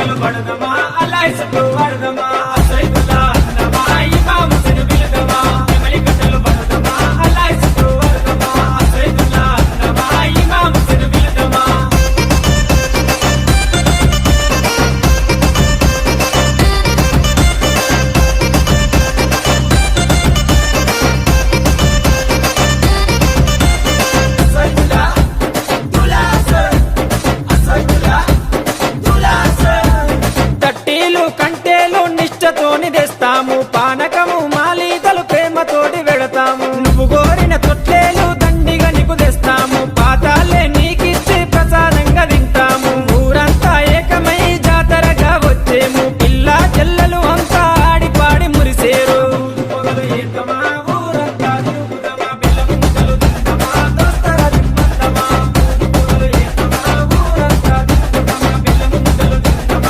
కట్టలు పడదమా అలా ఇసుకు పడదమా సైదులా అన్నమా ఇమాము సిను బిలదమా నెమలి కట్టలు పడదమా అలా ఇసుకు పడదమా సైదులా అన్నమా ఇమాము సిను బిలదమా తట్టీలు కంటేలు నిష్టతోని తెస్తా